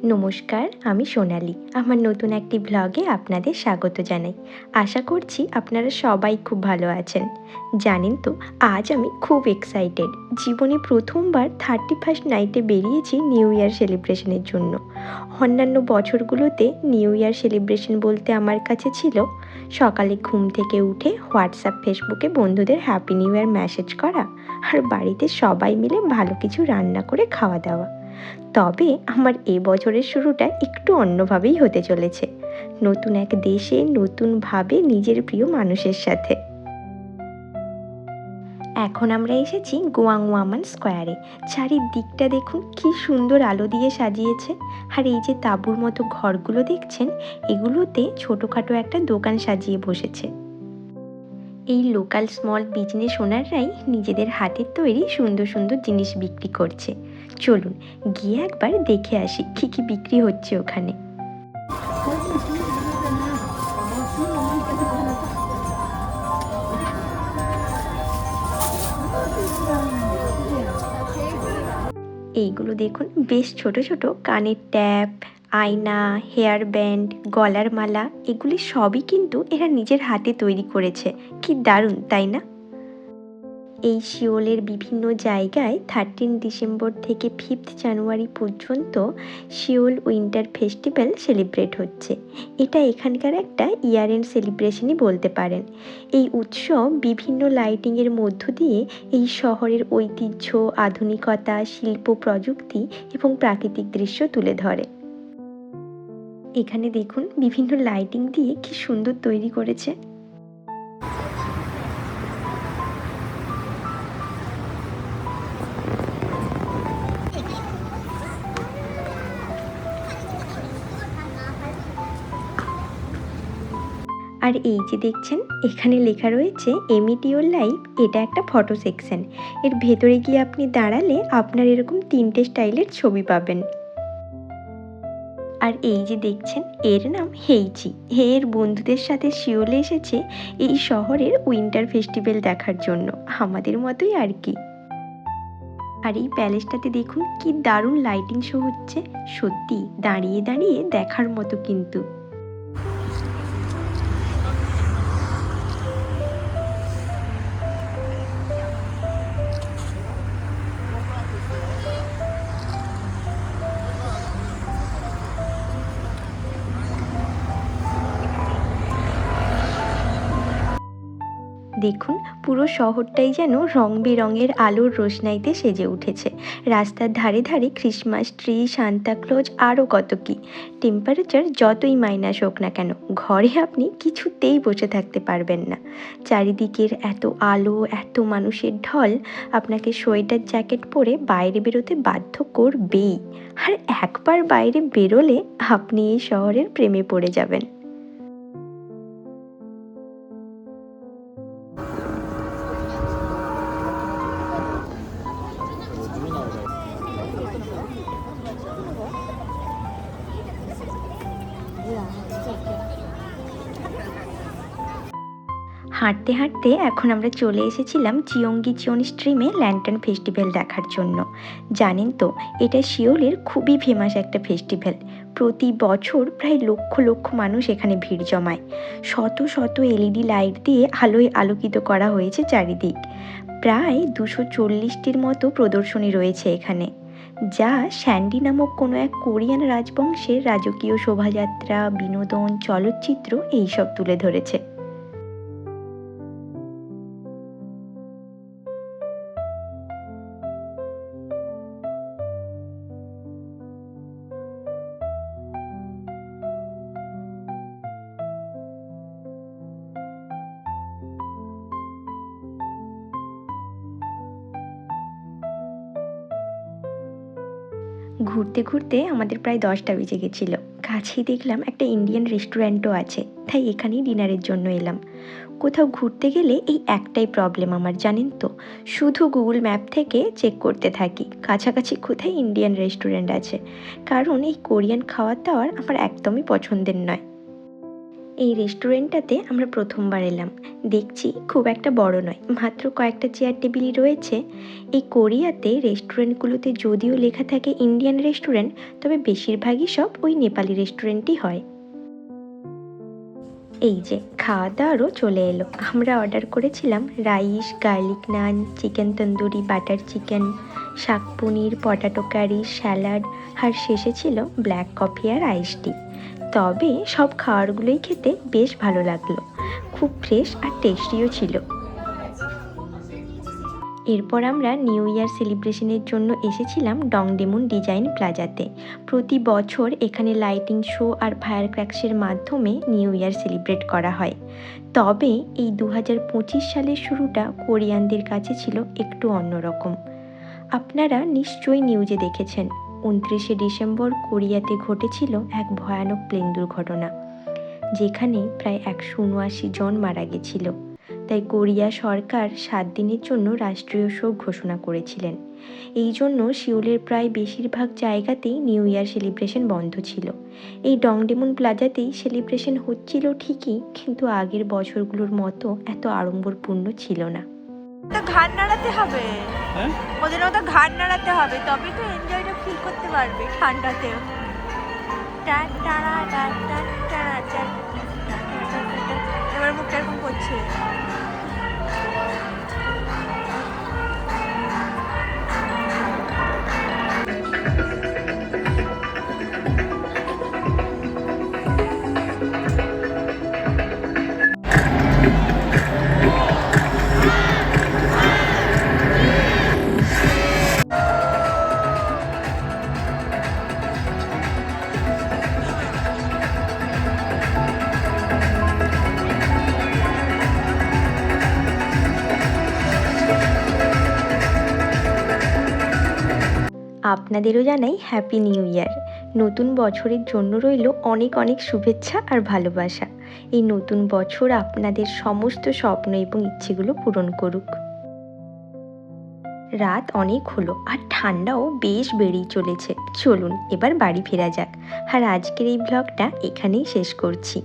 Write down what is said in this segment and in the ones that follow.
নমস্কার, আমি সোনালি। আমার নতুন একটি ব্লগে আপনাদের স্বাগত জানাই। আশা করছি আপনারা সবাই খুব ভালো আছেন। জানেন তো, আজ আমি খুব এক্সাইটেড। জীবনে প্রথমবার 31st নাইটে বেরিয়েছি নিউ ইয়ার সেলিব্রেশনের জন্য। অন্যান্য বছরগুলোতে নিউ ইয়ার সেলিব্রেশন বলতে আমার কাছে ছিল সকালে ঘুম থেকে উঠে হোয়াটসঅ্যাপ ফেসবুকে বন্ধুদের হ্যাপি নিউ ইয়ার মেসেজ করা আর বাড়িতে সবাই মিলে ভালো কিছু রান্না করে খাওয়া দাওয়া। তবে আমার এ বছরের শুরুটা একটু অন্যভাবেই হতে চলেছে। নতুন এক দেশে নতুনভাবে নিজের প্রিয় মানুষের সাথে। এখন আমরা এসেছি গোয়াংওয়ামান স্কোয়ারে। চারিদিকটা দেখুন কি সুন্দর আলো দিয়ে সাজিয়েছে। আর এই যে তাঁবুর মতো ঘরগুলো দেখছেন, এগুলোতে ছোটোখাটো একটা দোকান সাজিয়ে বসেছে। এই লোকাল স্মল বিজনেস ওনাররাই নিজেদের হাতের তৈরি সুন্দর সুন্দর জিনিস বিক্রি করছে। চলুন গিয়ে একবার দেখে আসি কী কী বিক্রি হচ্ছে ওখানে। এইগুলো দেখুন, বেশ ছোট ছোট কানের ট্যাপ, আয়না, হেয়ার ব্যান্ড, গলার মালা, এগুলি সবই কিন্তু এরা নিজের হাতে তৈরি করেছে। কি দারুণ, তাই না? এই সিওলের বিভিন্ন জায়গায় 13 ডিসেম্বর থেকে 5 জানুয়ারি পর্যন্ত সিওল উইন্টার ফেস্টিভ্যাল সেলিব্রেট হচ্ছে। এটা এখানকার একটা ইয়ার এন্ড সেলিব্রেশনই বলতে পারেন। এই উৎসব বিভিন্ন লাইটিংয়ের মধ্য দিয়ে এই শহরের ঐতিহ্য, আধুনিকতা, শিল্প প্রযুক্তি এবং প্রাকৃতিক দৃশ্য তুলে ধরে। এখানে দেখুন বিভিন্ন লাইটিং দিয়ে কি সুন্দর তৈরি করেছে। আর এই যে দেখছেন, এখানে লেখা রয়েছে এমিট ইওর লাইফ। এটা একটা ফটো সেকশন। এর ভেতরে গিয়ে আপনি দাঁড়ালে আপনার এরকম 3টে স্টাইলের ছবি পাবেন। আর এই যে দেখছেন, এর নাম হেইচি। এর বন্ধুদের সাথে সিওলে এসেছে এই শহরের উইন্টার ফেস্টিভ্যাল দেখার জন্য, আমাদের মতোই আর কি। আর এই প্যালেসটাতে দেখুন কি দারুণ লাইটিং শো হচ্ছে। সত্যি দাঁড়িয়ে দাঁড়িয়ে দেখার মতো কিন্তু। দেখুন পুরো শহরটাই যেন রং বেরঙের আলোর রোশনাইতে সেজে উঠেছে। রাস্তার ধারে ধারে ক্রিসমাস ট্রি, সান্তাক্লজ, আরও কত কী। টেম্পারেচার যতই মাইনাস হোক না কেন, ঘরে আপনি কিছুতেই বসে থাকতে পারবেন না। চারিদিকের এত আলো, এত মানুষের ঢল আপনাকে সোয়েটার জ্যাকেট পরে বাইরে বেরোতে বাধ্য করবেই। আর একবার বাইরে বেরোলে আপনি এই শহরের প্রেমে পড়ে যাবেন। হাঁটতে হাঁটতে এখন আমরা চলে এসেছিলাম চিয়ং স্ট্রিমে ল্যান্টার্ন ফেস্টিভ্যাল দেখার জন্য। জানেন তো, এটা সিওলের খুবই ফেমাস একটা ফেস্টিভ্যাল। প্রতি বছর প্রায় লক্ষ লক্ষ মানুষ এখানে ভিড় জমায়। শত শত এলইডি লাইট দিয়ে আলোয় আলোকিত করা হয়েছে চারিদিক। প্রায় 240টির মতো প্রদর্শনী রয়েছে এখানে, যা স্যান্ডি নামক কোনো এক কোরিয়ান রাজবংশের রাজকীয় শোভাযাত্রা, বিনোদন, চলচ্চিত্র এইসব তুলে ধরেছে। ঘুরতে ঘুরতে আমাদের প্রায় 10টা বেজে গেছিলো। কাছেই দেখলাম একটা ইন্ডিয়ান রেস্টুরেন্টও আছে, তাই এখানেই ডিনারের জন্য এলাম। কোথাও ঘুরতে গেলে এই একটাই প্রবলেম আমার, জানেন তো, শুধু গুগল ম্যাপ থেকে চেক করতে থাকি কাছাকাছি কোথায় ইন্ডিয়ান রেস্টুরেন্ট আছে, কারণ এই কোরিয়ান খাওয়ার দাওয়ার আমার একদমই পছন্দের নয়। এই রেস্টুরেন্টটাতে আমরা প্রথমবার এলাম। দেখছি খুব একটা বড় নয়, মাত্র কয়েকটা চেয়ার টেবিলই রয়েছে। এই কোরিয়াতে রেস্টুরেন্টগুলোতে যদিও লেখা থাকে ইন্ডিয়ান রেস্টুরেন্ট, তবে বেশিরভাগই সব ওই নেপালি রেস্টুরেন্টই হয়। এই যে খাওয়া দাওয়ারও চলে এলো। আমরা অর্ডার করেছিলাম রাইস, গার্লিক নান, চিকেন তন্দুরি, বাটার চিকেন, শাক পনির, পটাটো কারি, স্যালাড, আর শেষে ছিল ব্ল্যাক কফি আর আইস টি। তবে সব খাবারগুলোই খেতে বেশ ভালো লাগলো, খুব ফ্রেশ আর টেস্টিও ছিল। এরপর আমরা নিউ ইয়ার সেলিব্রেশনের জন্য এসেছিলাম ডংডেমুন ডিজাইন প্লাজাতে। প্রতি বছর এখানে লাইটিং শো আর ফায়ার ক্র্যাকসের মাধ্যমে নিউ ইয়ার সেলিব্রেট করা হয়। তবে এই 2025 সালের শুরুটা কোরিয়ানদের কাছে ছিল একটু অন্যরকম। আপনারা নিশ্চয়ই নিউজে দেখেছেন 29শে ডিসেম্বর কোরিয়াতে ঘটেছিল এক ভয়ানক প্লেন দুর্ঘটনা, যেখানে প্রায় 179 জন মারা গেছিল। তাই কোরিয়া সরকার 7 দিনের জন্য রাষ্ট্রীয় শোক ঘোষণা করেছিলেন। এই জন্য সিউলের প্রায় বেশিরভাগ জায়গাতেই নিউ ইয়ার সেলিব্রেশন বন্ধ ছিল। এই ডংডেমন প্লাজাতেই সেলিব্রেশন হচ্ছিল ঠিকই, কিন্তু আগের বছরগুলোর মতো এত আড়ম্বরপূর্ণ ছিল না। ঘাড় নাড়াতে হবে, ওদের মতো ঘাড় নাড়াতে হবে, তবে তো এনজয়টা ফিল করতে পারবে ঠান্ডাতেও। এবার মুখটা এরকম করছে। আপনাদেরও জানাই হ্যাপি নিউ ইয়ার। নতুন বছরের জন্য রইল অনেক অনেক শুভেচ্ছা আর ভালোবাসা। এই নতুন বছর আপনাদের সমস্ত স্বপ্ন এবং ইচ্ছেগুলো পূরণ করুক। রাত অনেক হলো আর ঠান্ডাও বেশ বেড়েই চলেছে। চলুন এবার বাড়ি ফেরা যাক। আর আজকের এই ব্লগটা এখানেই শেষ করছি।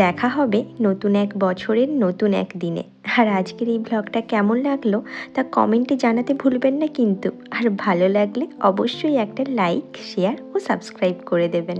দেখা হবে নতুন এক বছরের নতুন এক দিনে। আর আজকের এই ব্লগটা কেমন লাগলো তা কমেন্টে জানাতে ভুলবেন না কিন্তু। আর ভালো লাগলে অবশ্যই একটা লাইক, শেয়ার ও সাবস্ক্রাইব করে দেবেন।